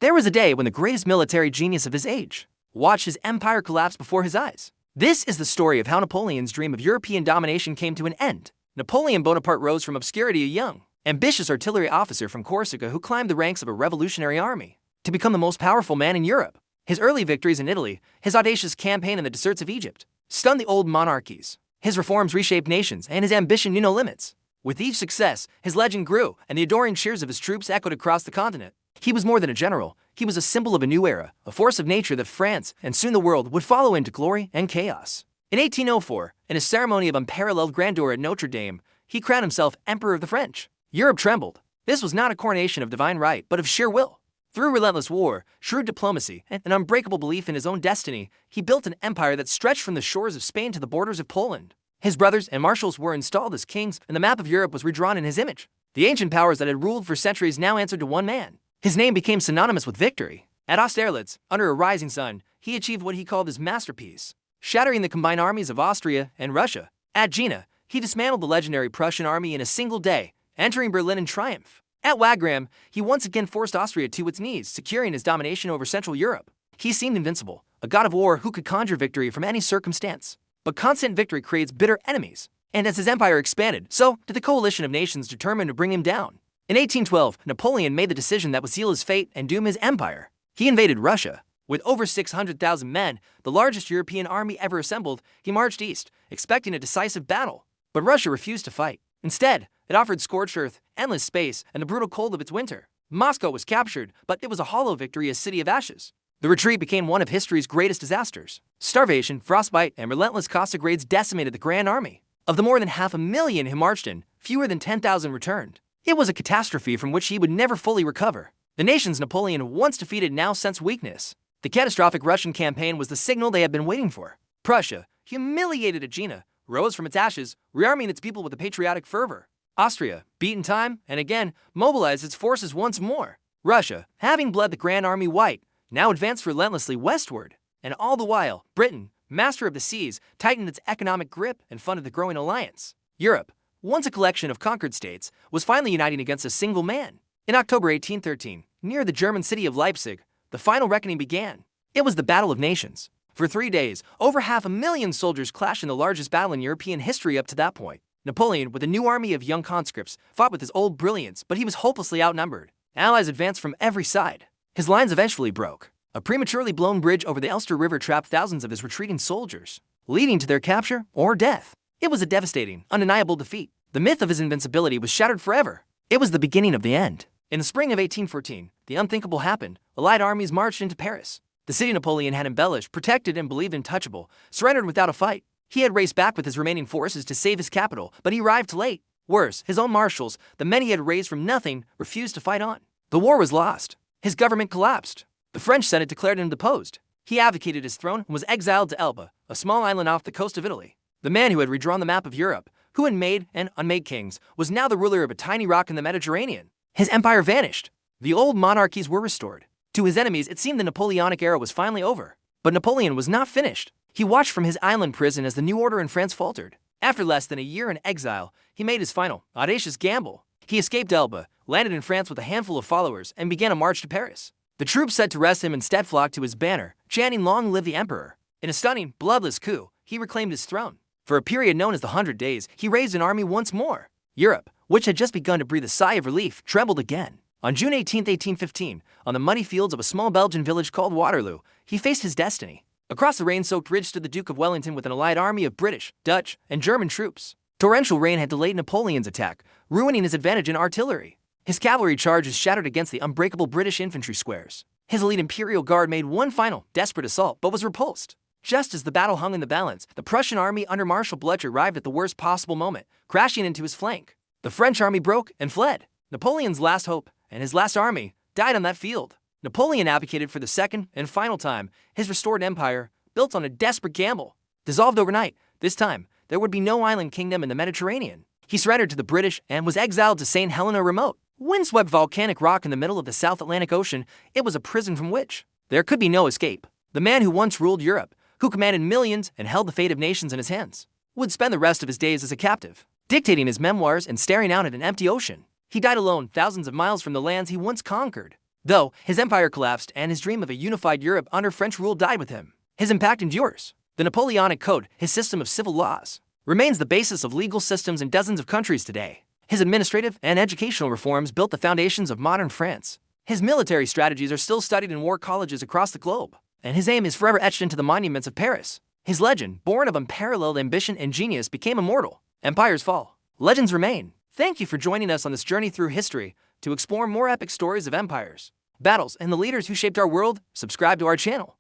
There was a day when the greatest military genius of his age watched his empire collapse before his eyes. This is the story of how Napoleon's dream of European domination came to an end. Napoleon Bonaparte rose from obscurity, a young, ambitious artillery officer from Corsica who climbed the ranks of a revolutionary army to become the most powerful man in Europe. His early victories in Italy, his audacious campaign in the deserts of Egypt, stunned the old monarchies. His reforms reshaped nations, and his ambition knew no limits. With each success, his legend grew, and the adoring cheers of his troops echoed across the continent. He was more than a general. He was a symbol of a new era, a force of nature that France, and soon the world, would follow into glory and chaos. In 1804, in a ceremony of unparalleled grandeur at Notre Dame, he crowned himself Emperor of the French. Europe trembled. This was not a coronation of divine right, but of sheer will. Through relentless war, shrewd diplomacy, and an unbreakable belief in his own destiny, he built an empire that stretched from the shores of Spain to the borders of Poland. His brothers and marshals were installed as kings, and the map of Europe was redrawn in his image. The ancient powers that had ruled for centuries now answered to one man. His name became synonymous with victory. At Austerlitz, under a rising sun, he achieved what he called his masterpiece, shattering the combined armies of Austria and Russia. At Jena, he dismantled the legendary Prussian army in a single day, entering Berlin in triumph. At Wagram, he once again forced Austria to its knees, securing his domination over Central Europe. He seemed invincible, a god of war who could conjure victory from any circumstance. But constant victory creates bitter enemies, and as his empire expanded, so did the coalition of nations determined to bring him down. In 1812, Napoleon made the decision that would seal his fate and doom his empire. He invaded Russia. With over 600,000 men, the largest European army ever assembled, he marched east, expecting a decisive battle. But Russia refused to fight. Instead, it offered scorched earth, endless space, and the brutal cold of its winter. Moscow was captured, but it was a hollow victory, a city of ashes. The retreat became one of history's greatest disasters. Starvation, frostbite, and relentless Cossack raids decimated the Grand Army. Of the more than 500,000 he marched in, fewer than 10,000 returned. It was a catastrophe from which he would never fully recover. The nations Napoleon once defeated now sensed weakness. The catastrophic Russian campaign was the signal they had been waiting for. Prussia, humiliated at Jena, rose from its ashes, rearming its people with a patriotic fervor. Austria, beaten time and again, mobilized its forces once more. Russia, having bled the Grand Army white, now advanced relentlessly westward. And all the while, Britain, master of the seas, tightened its economic grip and funded the growing alliance. Europe, once a collection of conquered states, was finally uniting against a single man. In October 1813, near the German city of Leipzig, the final reckoning began. It was the Battle of Nations. For 3 days, over 500,000 soldiers clashed in the largest battle in European history up to that point. Napoleon, with a new army of young conscripts, fought with his old brilliance, but he was hopelessly outnumbered. Allies advanced from every side. His lines eventually broke. A prematurely blown bridge over the Elster River trapped thousands of his retreating soldiers, leading to their capture or death. It was a devastating, undeniable defeat. The myth of his invincibility was shattered forever. It was the beginning of the end. In the spring of 1814, the unthinkable happened. Allied armies marched into Paris. The city Napoleon had embellished, protected, and believed untouchable, surrendered without a fight. He had raced back with his remaining forces to save his capital, but he arrived late. Worse, his own marshals, the men he had raised from nothing, refused to fight on. The war was lost. His government collapsed. The French Senate declared him deposed. He abdicated his throne and was exiled to Elba, a small island off the coast of Italy. The man who had redrawn the map of Europe, who had made and unmade kings, was now the ruler of a tiny rock in the Mediterranean. His empire vanished. The old monarchies were restored. To his enemies, it seemed the Napoleonic era was finally over. But Napoleon was not finished. He watched from his island prison as the new order in France faltered. After less than a year in exile, he made his final, audacious gamble. He escaped Elba, landed in France with a handful of followers, and began a march to Paris. The troops set to arrest him instead flocked to his banner, chanting "Long live the Emperor." In a stunning, bloodless coup, he reclaimed his throne. For a period known as the 100 Days, he raised an army once more. Europe, which had just begun to breathe a sigh of relief, trembled again. On June 18, 1815, on the muddy fields of a small Belgian village called Waterloo, he faced his destiny. Across the rain-soaked ridge stood the Duke of Wellington with an allied army of British, Dutch, and German troops. Torrential rain had delayed Napoleon's attack, ruining his advantage in artillery. His cavalry charges shattered against the unbreakable British infantry squares. His elite Imperial Guard made one final, desperate assault, but was repulsed. Just as the battle hung in the balance, the Prussian army under Marshal Blucher arrived at the worst possible moment, crashing into his flank. The French army broke and fled. Napoleon's last hope, and his last army, died on that field. Napoleon advocated for the second and final time. His restored empire, built on a desperate gamble, dissolved overnight. This time, there would be no island kingdom in the Mediterranean. He surrendered to the British and was exiled to Saint Helena, remote, windswept volcanic rock in the middle of the South Atlantic Ocean. It was a prison from which there could be no escape. The man who once ruled Europe, who commanded millions and held the fate of nations in his hands, would spend the rest of his days as a captive, dictating his memoirs and staring out at an empty ocean. He died alone, thousands of miles from the lands he once conquered. Though his empire collapsed and his dream of a unified Europe under French rule died with him, his impact endures. The Napoleonic Code, his system of civil laws, remains the basis of legal systems in dozens of countries today. His administrative and educational reforms built the foundations of modern France. His military strategies are still studied in war colleges across the globe, and his aim is forever etched into the monuments of Paris. His legend, born of unparalleled ambition and genius, became immortal. Empires fall, legends remain. Thank you for joining us on this journey through history to explore more epic stories of empires, battles, and the leaders who shaped our world. Subscribe to our channel